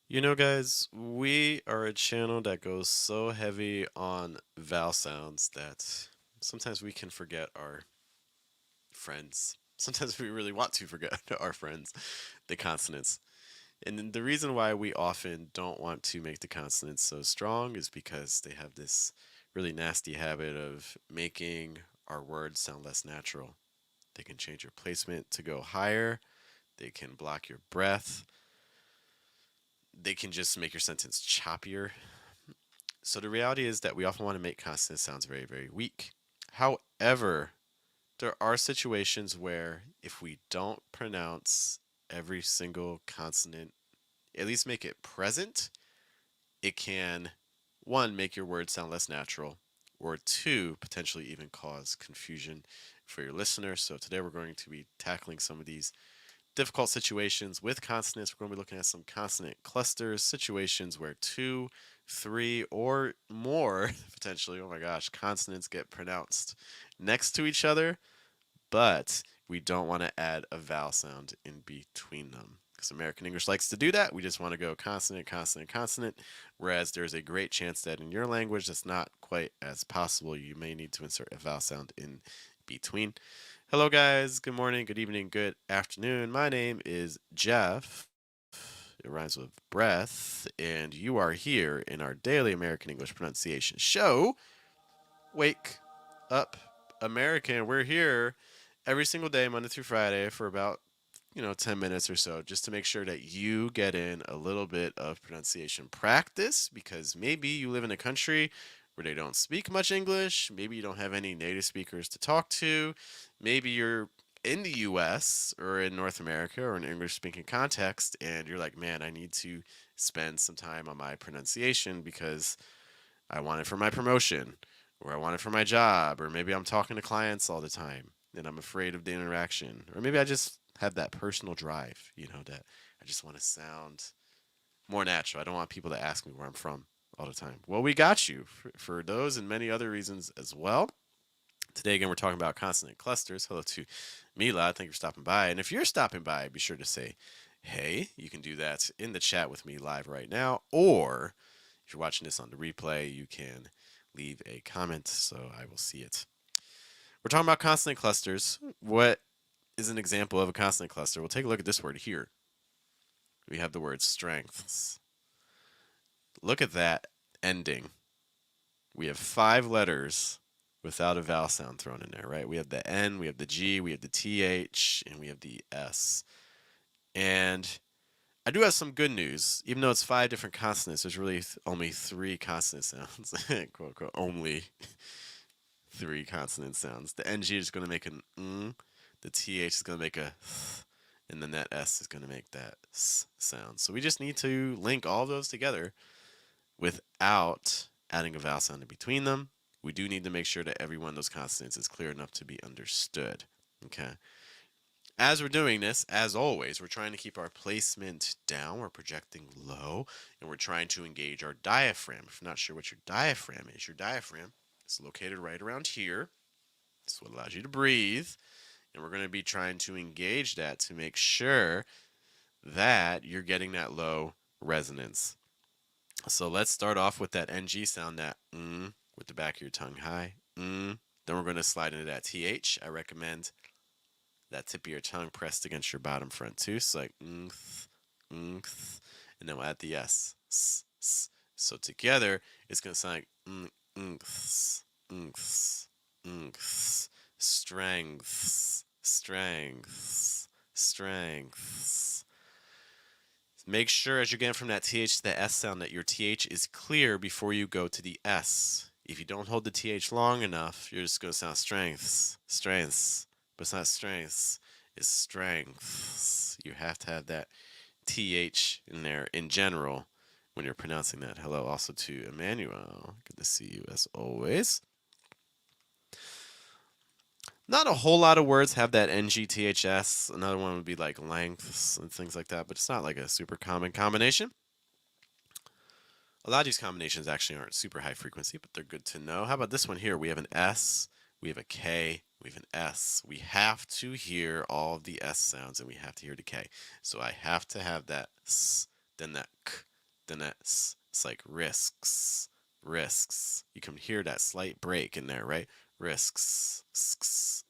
You know, guys, we are a channel that goes so heavy on vowel sounds that sometimes we can forget our friends. Sometimes we really want to forget our friends, the consonants. And then the reason why we often don't want to make the consonants so strong is because they have this really nasty habit of making our words sound less natural. They can change your placement to go higher, they can block your breath, they can just make your sentence choppier. So the reality is that we often want to make consonant sounds very, very weak. However, there are situations where if we don't pronounce every single consonant, at least make it present, it can, one, make your words sound less natural, or two, potentially even cause confusion for your listener. So today we're going to be tackling some of these difficult situations with consonants. We're going to be looking at some consonant clusters, situations where two, three, or more, potentially, oh my gosh, consonants get pronounced next to each other, but we don't want to add a vowel sound in between them. Because American English likes to do that. We just want to go consonant, consonant, consonant. Whereas there's a great chance that in your language that's not quite as possible. You may need to insert a vowel sound in between. Hello, guys. Good morning, good evening, good afternoon. My name is Jeff. It rhymes with breath, and you are here in our daily American English pronunciation show. Wake up, American. We're here every single day, Monday through Friday, for about 10 minutes or so, just to make sure that you get in a little bit of pronunciation practice because maybe you live in a country where they don't speak much English. Maybe you don't have any native speakers to talk to. Maybe you're in the US or in North America or an English speaking context, and you're like, man, I need to spend some time on my pronunciation because I want it for my promotion, or I want it for my job, or maybe I'm talking to clients all the time and I'm afraid of the interaction, or maybe I just have that personal drive, that I just want to sound more natural. I don't want people to ask me where I'm from all the time. Well, we got you for those and many other reasons as well. Today, again, we're talking about consonant clusters. Hello to Mila. Thank you for stopping by. And if you're stopping by, be sure to say, hey, you can do that in the chat with me live right now, or if you're watching this on the replay, you can leave a comment so I will see it. We're talking about consonant clusters. What is an example of a consonant cluster? We'll take a look at this word here. We have the word strengths. Look at that ending. We have 5 letters without a vowel sound thrown in there, right? We have the N, we have the G, we have the TH, and we have the S. And I do have some good news. Even though it's 5 different consonants, there's really only 3 consonant sounds. Quote, unquote, only 3 consonant sounds. The NG is going to make an the TH is going to make a th, and then that S is going to make that S sound. So we just need to link all those together without adding a vowel sound in between them. We do need to make sure that every one of those consonants is clear enough to be understood. Okay. As we're doing this, as always, we're trying to keep our placement down. We're projecting low, and we're trying to engage our diaphragm. If you're not sure what your diaphragm is located right around here. This is what allows you to breathe. And we're going to be trying to engage that to make sure that you're getting that low resonance. So let's start off with that NG sound, that with the back of your tongue high. Then we're going to slide into that TH. I recommend that tip of your tongue pressed against your bottom front too. So like and then we'll add the S. So together, it's going to sound like strengths, strengths, strengths. Make sure as you're getting from that TH to the S sound that your TH is clear before you go to the S. If you don't hold the TH long enough, you're just going to sound strengths, strengths. But it's not strengths, it's strengths. You have to have that TH in there in general when you're pronouncing that. Hello also to Emmanuel. Good to see you as always. Not a whole lot of words have that NGTHS. Another one would be like lengths and things like that, but it's not like a super common combination. A lot of these combinations actually aren't super high frequency, but they're good to know. How about this one here? We have an S, we have a K, we have an S. We have to hear all of the S sounds and we have to hear the K. So I have to have that S, then that K, than S. It's like risks, risks. You can hear that slight break in there, right? Risks, risks,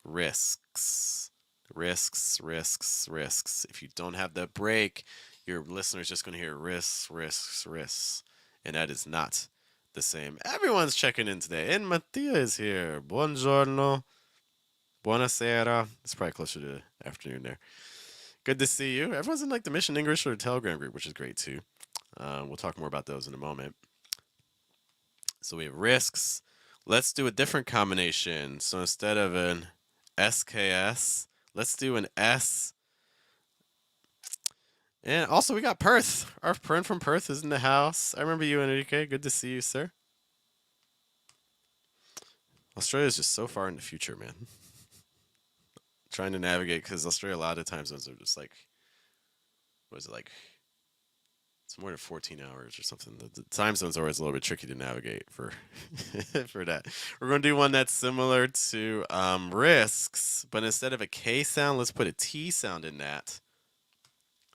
risks, risks, risks. If you don't have that break, your listener's just going to hear risks, risks, risks. And that is not the same. Everyone's checking in today. And Mattia is here. Buongiorno. Buonasera. It's probably closer to afternoon there. Good to see you. Everyone's in like the Mission English or Telegram group, which is great too. We'll talk more about those in a moment. So we have risks. Let's do a different combination. So instead of an SKS, let's do an S. And also we got Perth. Our friend from Perth is in the house. I remember you, Enrique. Good to see you, sir. Australia is just so far in the future, man. Trying to navigate because Australia, a lot of time zones are just like, what is it like? It's more than 14 hours or something. The time zones are always a little bit tricky to navigate for for that. We're going to do one that's similar to risks, but instead of a K sound, let's put a T sound in that.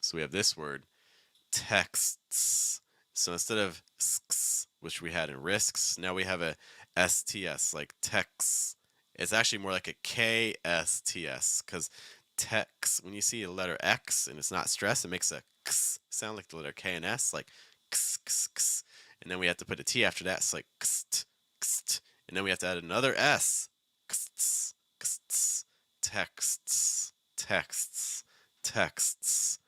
So we have this word, texts. So instead of sks, which we had in risks, now we have a STS, like text. It's actually more like a KSTS because text, when you see a letter X and it's not stressed, it makes a X sound like the letter K and S, like X, X, X. And then we have to put a T after that, it's like X, X. And then we have to add another S, X, X, texts, texts, texts.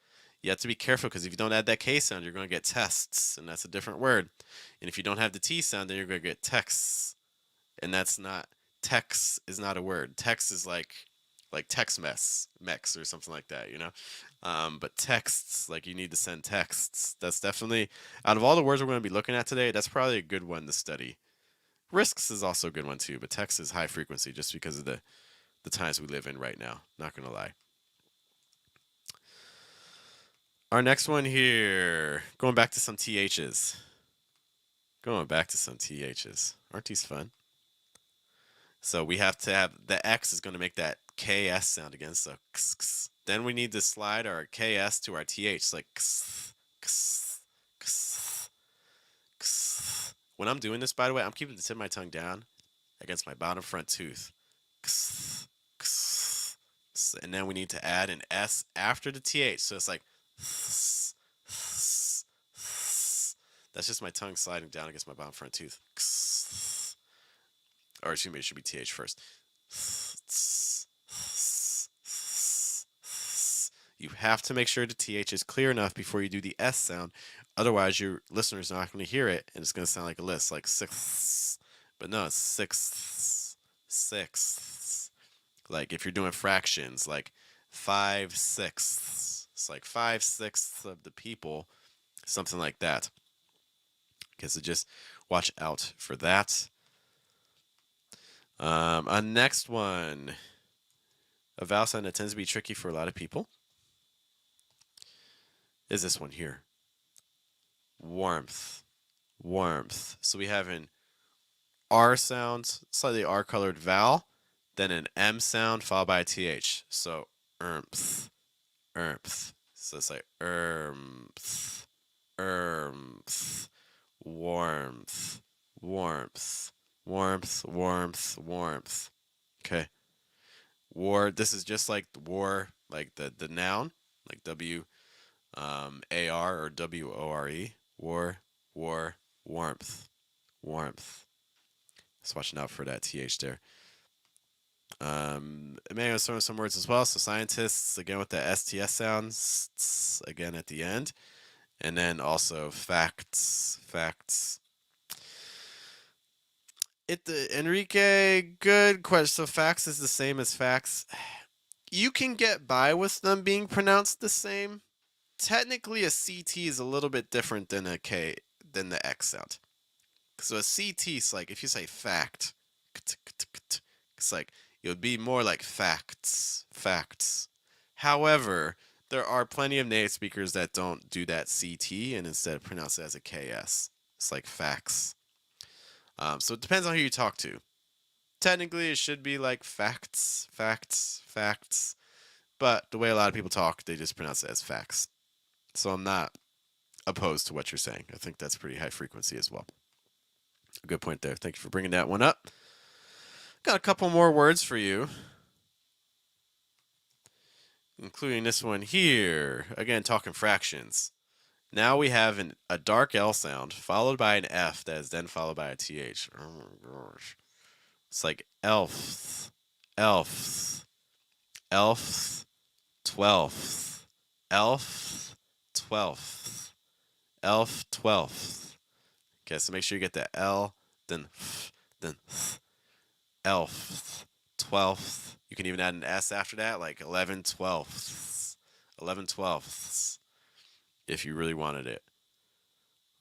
You have to be careful because if you don't add that K sound, you're going to get tests, and that's a different word. And if you don't have the T sound, then you're going to get texts, and that's not. Text is not a word. Text is like text mex or something like that, you know. But texts, like you need to send texts. That's definitely out of all the words we're going to be looking at today. That's probably a good one to study. Risks is also a good one too, but text is high frequency just because of the times we live in right now. Not going to lie. Our next one here, going back to some THs. Going back to some THs. Aren't these fun? So we have to have the X is going to make that KS sound again. So x, x. Then we need to slide our KS to our TH. It's like x, x, x, x. When I'm doing this, by the way, I'm keeping the tip of my tongue down against my bottom front tooth. X, x, x. And then we need to add an S after the TH. So it's like x, x, x. That's just my tongue sliding down against my bottom front tooth. X. Or excuse me, it should be TH first. You have to make sure the TH is clear enough before you do the S sound. Otherwise, your listener's not going to hear it, and it's going to sound like a list, like sixths. But no, it's sixths, sixths. Like if you're doing fractions, like 5/6. It's like 5/6 of the people, something like that. Okay, so just watch out for that. A next one, a vowel sound that tends to be tricky for a lot of people, is this one here. Warmth, warmth. So we have an R sound, slightly R colored vowel, then an M sound followed by a TH. So ermth, ermth. So it's like ermth, ermth, warmth, warmth, warmth, warmth, warmth. Okay. War, this is just like war, like the noun, like WAR or WORE. War, war, warmth, warmth. Just watching out for that TH there. Emmanuel's throwing some words as well. So scientists, again with the STS sounds, again at the end. And then also facts, facts. Enrique, good question. So facts is the same as facts. You can get by with them being pronounced the same. Technically, a CT is a little bit different than a K than the X sound. So a CT is like if you say fact, it's like it would be more like facts, facts. However, there are plenty of native speakers that don't do that CT and instead pronounce it as a KS. It's like facts. So it depends on who you talk to. Technically, it should be like facts, facts, facts. But the way a lot of people talk, they just pronounce it as facts. So I'm not opposed to what you're saying. I think that's pretty high frequency as well. A good point there. Thank you for bringing that one up. Got a couple more words for you, including this one here. Again, talking fractions. Now we have a dark L sound followed by an F that is then followed by a TH. Oh my gosh. It's like elf, elf, elf, 12th, elf, 12th, elf, 12th. Okay, so make sure you get the L, then then elf, 12th. You can even add an S after that, like 11 twelfths. 11 twelfths, if you really wanted it.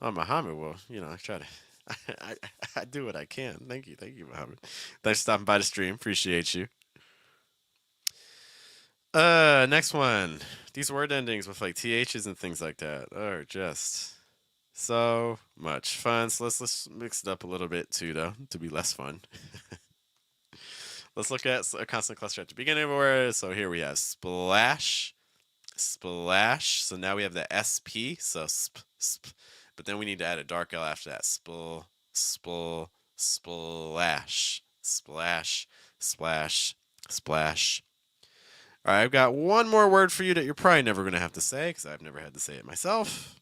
Oh, Muhammad, well, I try to. I, I do what I can. Thank you, Muhammad. Thanks for stopping by the stream. Appreciate you. Next one. These word endings with like THs and things like that are just so much fun. So let's mix it up a little bit too, though, to be less fun. Let's look at a consonant cluster at the beginning of a word. So here we have splash, splash. So now we have the SP, so sp. But then we need to add a dark L after that. Splash, splash, splash, splash. All right, I've got one more word for you that you're probably never going to have to say because I've never had to say it myself.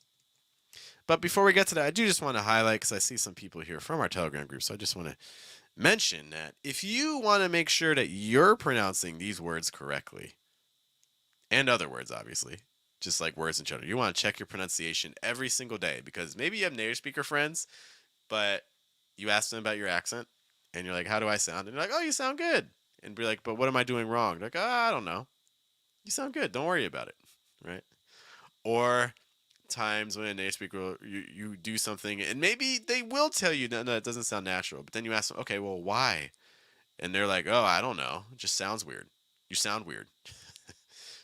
But before we get to that, I do just want to highlight, because I see some people here from our Telegram group, so I just want to mention that if you want to make sure that you're pronouncing these words correctly, and other words, obviously, just like words in general, you want to check your pronunciation every single day, because maybe you have native speaker friends, but you ask them about your accent, and you're like, how do I sound? And you're like, oh, you sound good. And be like, but what am I doing wrong? They're like, oh, I don't know. You sound good. Don't worry about it, right? Or times when a native speaker, you do something, and maybe they will tell you, no, it doesn't sound natural. But then you ask them, okay, well, why? And they're like, oh, I don't know. It just sounds weird. You sound weird.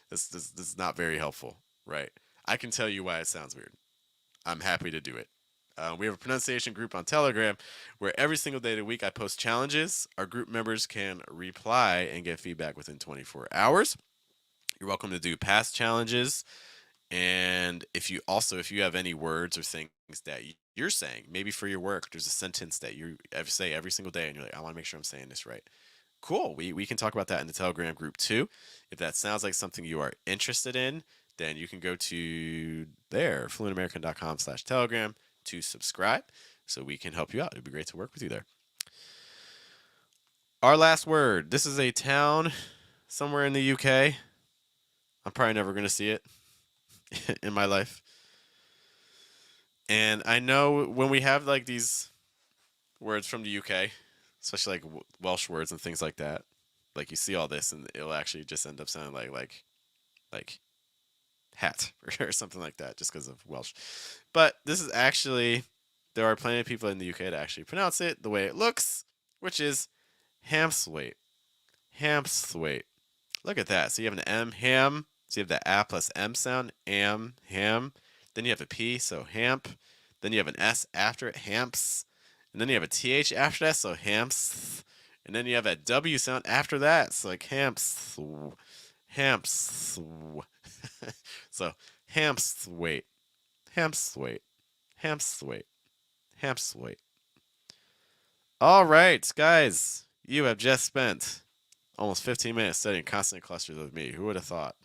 This is not very helpful, right? I can tell you why it sounds weird. I'm happy to do it. We have a pronunciation group on Telegram where every single day of the week I post challenges. Our group members can reply and get feedback within 24 hours. You're welcome to do past challenges. And if you have any words or things that you're saying, maybe for your work, there's a sentence that you say every single day and you're like, I want to make sure I'm saying this right. Cool. We can talk about that in the Telegram group too. If that sounds like something you are interested in, then you can go to there, fluentamerican.com/Telegram to subscribe so we can help you out. It'd be great to work with you there. Our last word. This is a town somewhere in the UK. I'm probably never going to see it in my life. And I know when we have like these words from the UK, especially like Welsh words and things like that, like you see all this and it'll actually just end up sounding like hat or something like that just because of Welsh. But this is actually, there are plenty of people in the UK that actually pronounce it the way it looks, which is Hamthwaite. Hamthwaite. Look at that. So you have an M, ham. So you have the A plus M sound, am, ham. Then you have a P, so hamp. Then you have an S after it, hamps. And then you have a TH after that, so hamps. And then you have a W sound after that, so like hamps. Hamps. So Hamthwaite. Hamthwaite. Hamthwaite. Hamthwaite. All right, guys. You have just spent almost 15 minutes studying consonant clusters with me. Who would have thought?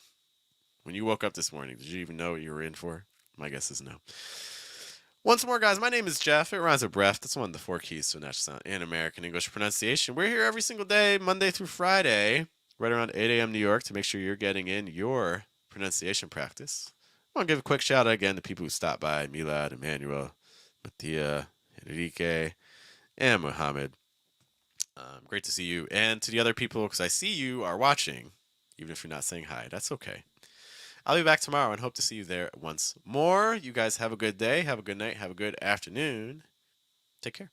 When you woke up this morning, did you even know what you were in for? My guess is no. Once more, guys, my name is Jeff. It rhymes with breath. That's one of the 4 keys to a natural sound in American English pronunciation. We're here every single day, Monday through Friday, right around 8 a.m. New York, to make sure you're getting in your pronunciation practice. I want to give a quick shout out again to people who stopped by: Milad, Emmanuel, Mattia, Enrique, and Mohammed. Great to see you. And to the other people, because I see you are watching, even if you're not saying hi. That's okay. I'll be back tomorrow and hope to see you there once more. You guys have a good day, have a good night, have a good afternoon. Take care.